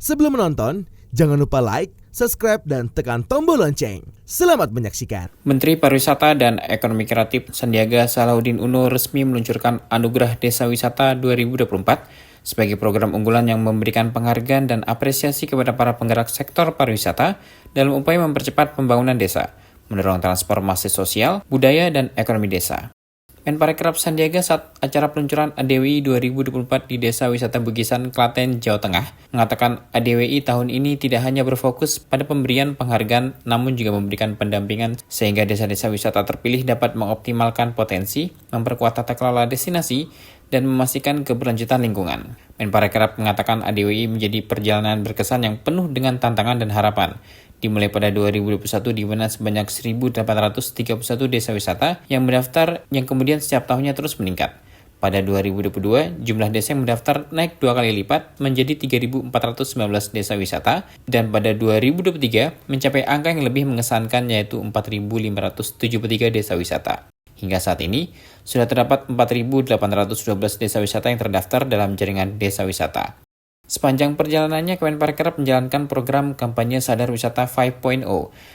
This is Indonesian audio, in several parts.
Sebelum menonton, jangan lupa like, subscribe, dan tekan tombol lonceng. Selamat menyaksikan. Menteri Pariwisata dan Ekonomi Kreatif Sandiaga Salahuddin Uno resmi meluncurkan Anugerah Desa Wisata 2024 sebagai program unggulan yang memberikan penghargaan dan apresiasi kepada para penggerak sektor pariwisata dalam upaya mempercepat pembangunan desa, mendorong transformasi sosial, budaya, dan ekonomi desa. Menparekraf Sandiaga saat acara peluncuran ADWI 2024 di Desa Wisata Bugisan, Klaten, Jawa Tengah, mengatakan ADWI tahun ini tidak hanya berfokus pada pemberian penghargaan, namun juga memberikan pendampingan sehingga desa-desa wisata terpilih dapat mengoptimalkan potensi, memperkuat tata kelola destinasi, dan memastikan keberlanjutan lingkungan. Menparekraf mengatakan ADWI menjadi perjalanan berkesan yang penuh dengan tantangan dan harapan. Dimulai pada 2021 di mana sebanyak 1.831 desa wisata yang mendaftar yang kemudian setiap tahunnya terus meningkat. Pada 2022, jumlah desa yang mendaftar naik 2 kali lipat menjadi 3.419 desa wisata dan pada 2023 mencapai angka yang lebih mengesankan yaitu 4.573 desa wisata. Hingga saat ini, sudah terdapat 4.812 desa wisata yang terdaftar dalam jaringan desa wisata. Sepanjang perjalanannya, Kemenparekraf menjalankan program kampanye Sadar Wisata 5.0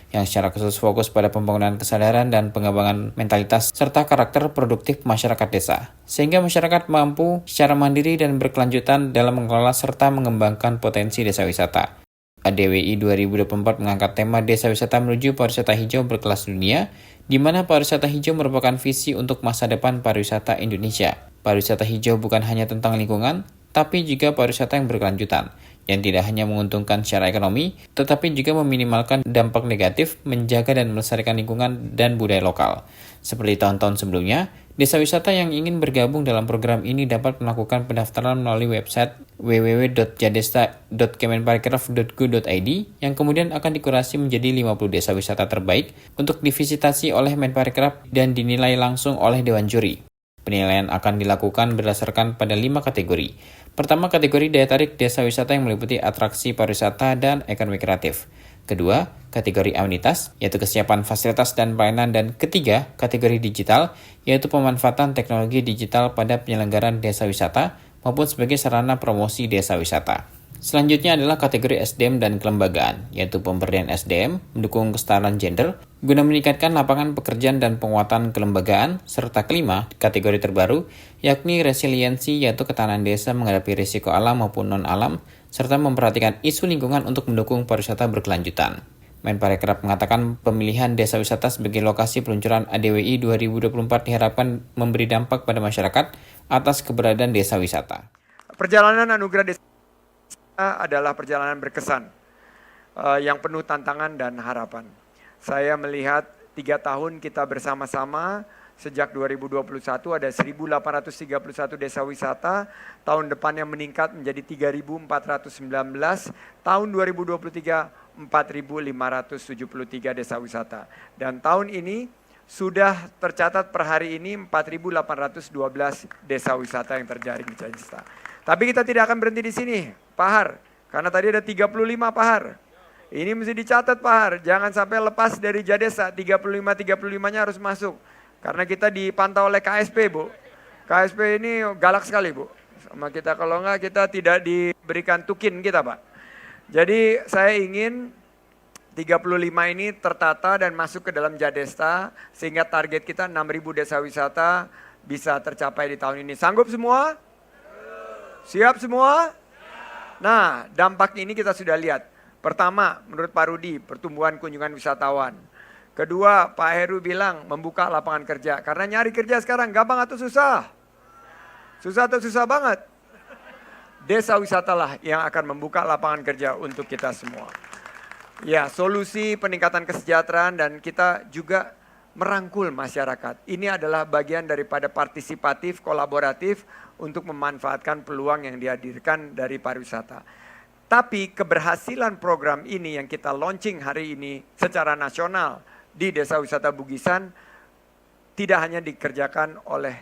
yang secara khusus fokus pada pembangunan kesadaran dan pengembangan mentalitas serta karakter produktif masyarakat desa, sehingga masyarakat mampu secara mandiri dan berkelanjutan dalam mengelola serta mengembangkan potensi desa wisata. ADWI 2024 mengangkat tema Desa Wisata Menuju Pariwisata Hijau Berkelas Dunia, di mana pariwisata hijau merupakan visi untuk masa depan pariwisata Indonesia. Pariwisata hijau bukan hanya tentang lingkungan, tapi juga pariwisata yang berkelanjutan, yang tidak hanya menguntungkan secara ekonomi, tetapi juga meminimalkan dampak negatif, menjaga dan melestarikan lingkungan dan budaya lokal. Seperti tahun-tahun sebelumnya, desa wisata yang ingin bergabung dalam program ini dapat melakukan pendaftaran melalui website www.jadesta.kemenparekraf.go.id yang kemudian akan dikurasi menjadi 50 desa wisata terbaik untuk divisitasi oleh Menparekraf dan dinilai langsung oleh Dewan Juri. Penilaian akan dilakukan berdasarkan pada 5 kategori. Pertama, kategori daya tarik desa wisata yang meliputi atraksi pariwisata dan ekonomi kreatif. Kedua, kategori amenitas, yaitu kesiapan fasilitas dan pelayanan. Dan ketiga, kategori digital, yaitu pemanfaatan teknologi digital pada penyelenggaraan desa wisata maupun sebagai sarana promosi desa wisata. Selanjutnya adalah kategori SDM dan kelembagaan, yaitu pemberdayaan SDM, mendukung kesetaraan gender, guna meningkatkan lapangan pekerjaan dan penguatan kelembagaan, serta kelima, kategori terbaru, yakni resiliensi, yaitu ketahanan desa menghadapi risiko alam maupun non-alam, serta memperhatikan isu lingkungan untuk mendukung pariwisata berkelanjutan. Menparekraf mengatakan pemilihan desa wisata sebagai lokasi peluncuran ADWI 2024 diharapkan memberi dampak pada masyarakat atas keberadaan desa wisata. Perjalanan Anugerah Desa adalah perjalanan berkesan yang penuh tantangan dan harapan. Saya melihat 3 tahun kita bersama-sama sejak 2021 ada 1.831 desa wisata, tahun depannya meningkat menjadi 3.419, tahun 2023 4.573 desa wisata. Dan tahun ini sudah tercatat per hari ini 4.812 desa wisata yang terjaring di Jadesta. Tapi kita tidak akan berhenti di sini, Pak Har. Karena tadi ada 35 Pak Har. Ini mesti dicatat Pak Har, jangan sampai lepas dari Jadesta, 35-35-nya harus masuk. Karena kita dipantau oleh KSP Bu. KSP ini galak sekali Bu. Sama kita, kalau enggak kita tidak diberikan tukin kita Pak. Jadi saya ingin 35 ini tertata dan masuk ke dalam Jadesta, sehingga target kita 6.000 desa wisata bisa tercapai di tahun ini. Sanggup semua? Siap semua? Nah, dampak ini kita sudah lihat. Pertama, menurut Pak Rudi, pertumbuhan kunjungan wisatawan. Kedua, Pak Heru bilang membuka lapangan kerja. Karena nyari kerja sekarang gampang atau susah? Susah atau susah banget? Desa wisatalah yang akan membuka lapangan kerja untuk kita semua. Ya, solusi peningkatan kesejahteraan dan kita juga merangkul masyarakat. Ini adalah bagian daripada partisipatif, kolaboratif untuk memanfaatkan peluang yang dihadirkan dari pariwisata. Tapi keberhasilan program ini yang kita launching hari ini secara nasional di Desa Wisata Bugisan tidak hanya dikerjakan oleh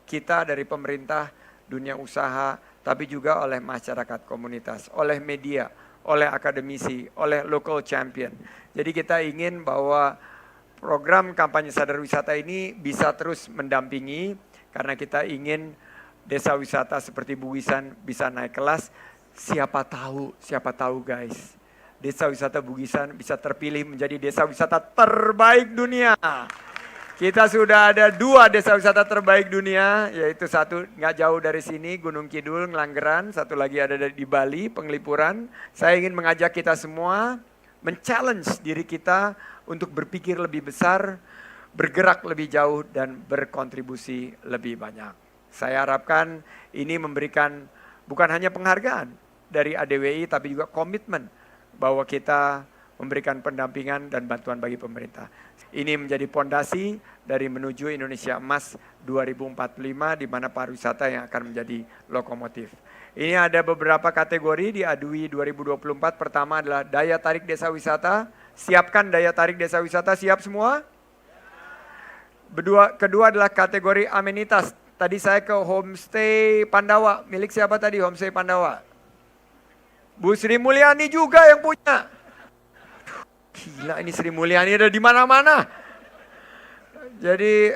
kita dari pemerintah, dunia usaha, tapi juga oleh masyarakat komunitas, oleh media, oleh akademisi, oleh local champion. Jadi kita ingin bahwa program kampanye Sadar Wisata ini bisa terus mendampingi karena kita ingin desa wisata seperti Bugisan bisa naik kelas siapa tahu guys, Desa Wisata Bugisan bisa terpilih menjadi desa wisata terbaik dunia. Kita sudah ada 2 desa wisata terbaik dunia, yaitu satu nggak jauh dari sini, Gunung Kidul, Ngelanggeran, satu lagi ada di Bali, Penglipuran. Saya ingin mengajak kita semua men-challenge diri kita untuk berpikir lebih besar, bergerak lebih jauh, dan berkontribusi lebih banyak. Saya harapkan ini memberikan bukan hanya penghargaan dari ADWI, tapi juga komitmen bahwa kita memberikan pendampingan dan bantuan bagi pemerintah. Ini menjadi pondasi dari menuju Indonesia Emas 2045, di mana pariwisata yang akan menjadi lokomotif. Ini ada beberapa kategori di ADWI 2024. Pertama adalah daya tarik desa wisata. Siapkan daya tarik desa wisata, siap semua? Kedua adalah kategori amenitas. Tadi saya ke Homestay Pandawa. Milik siapa tadi Homestay Pandawa? Bu Sri Mulyani juga yang punya. Gila, ini Sri Mulyani ada di mana-mana. Jadi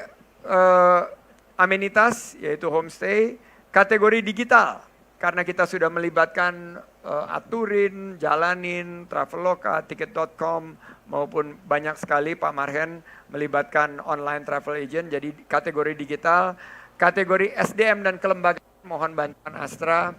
amenitas yaitu homestay, kategori digital karena kita sudah melibatkan Aturin, Jalanin, Traveloka, Tiket.com maupun banyak sekali Pak Marhen melibatkan online travel agent. Jadi kategori digital, kategori SDM dan kelembagaan mohon bantuan Astra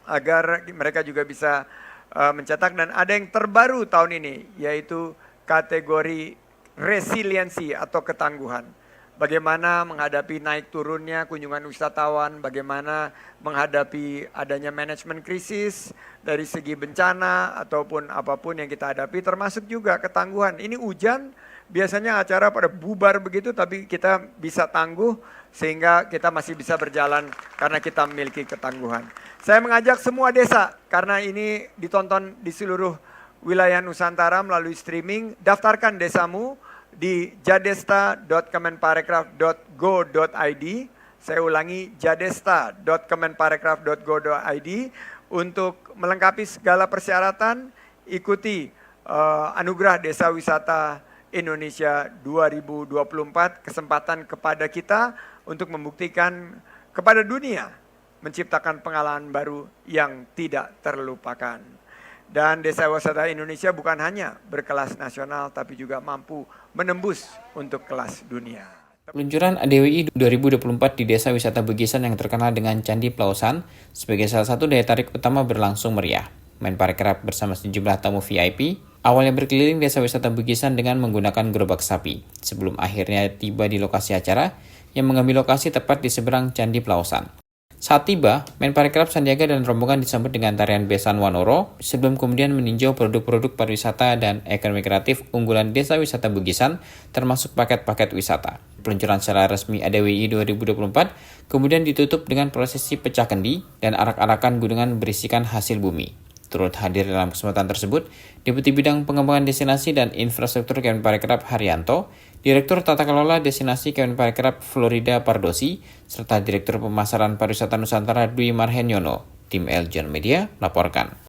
agar mereka juga bisa mencetak, dan ada yang terbaru tahun ini yaitu kategori resiliensi atau ketangguhan. Bagaimana menghadapi naik turunnya kunjungan wisatawan, bagaimana menghadapi adanya manajemen krisis dari segi bencana ataupun apapun yang kita hadapi, termasuk juga ketangguhan. Ini hujan, biasanya acara pada bubar begitu, tapi kita bisa tangguh sehingga kita masih bisa berjalan karena kita memiliki ketangguhan. Saya mengajak semua desa, karena ini ditonton di seluruh wilayah Nusantara melalui streaming, daftarkan desamu di jadesta.kemenparekraf.go.id. Saya ulangi, jadesta.kemenparekraf.go.id untuk melengkapi segala persyaratan, ikuti Anugerah Desa Wisata Indonesia 2024, kesempatan kepada kita untuk membuktikan kepada dunia, menciptakan pengalaman baru yang tidak terlupakan. Dan Desa Wisata Indonesia bukan hanya berkelas nasional, tapi juga mampu menembus untuk kelas dunia. Peluncuran ADWI 2024 di Desa Wisata Bugisan yang terkenal dengan Candi Plausan sebagai salah satu daya tarik utama berlangsung meriah. Menparekraf bersama sejumlah tamu VIP awalnya berkeliling Desa Wisata Bugisan dengan menggunakan gerobak sapi, sebelum akhirnya tiba di lokasi acara yang mengambil lokasi tepat di seberang Candi Plausan. Saat tiba, Menparekraf Sandiaga dan rombongan disambut dengan tarian besan Wanoro, sebelum kemudian meninjau produk-produk pariwisata dan ekonomi kreatif unggulan Desa Wisata Bugisan, termasuk paket-paket wisata. Peluncuran secara resmi ADWI 2024 kemudian ditutup dengan prosesi pecah kendi dan arak-arakan gunungan berisikan hasil bumi. Turut hadir dalam kesempatan tersebut, Deputi Bidang Pengembangan Destinasi dan Infrastruktur Kemenparekraf Haryanto, Direktur Tata Kelola Destinasi Kemenparekraf Florida Pardosi, serta Direktur Pemasaran Pariwisata Nusantara Dwi Marhenyono. Tim Eljon Media melaporkan.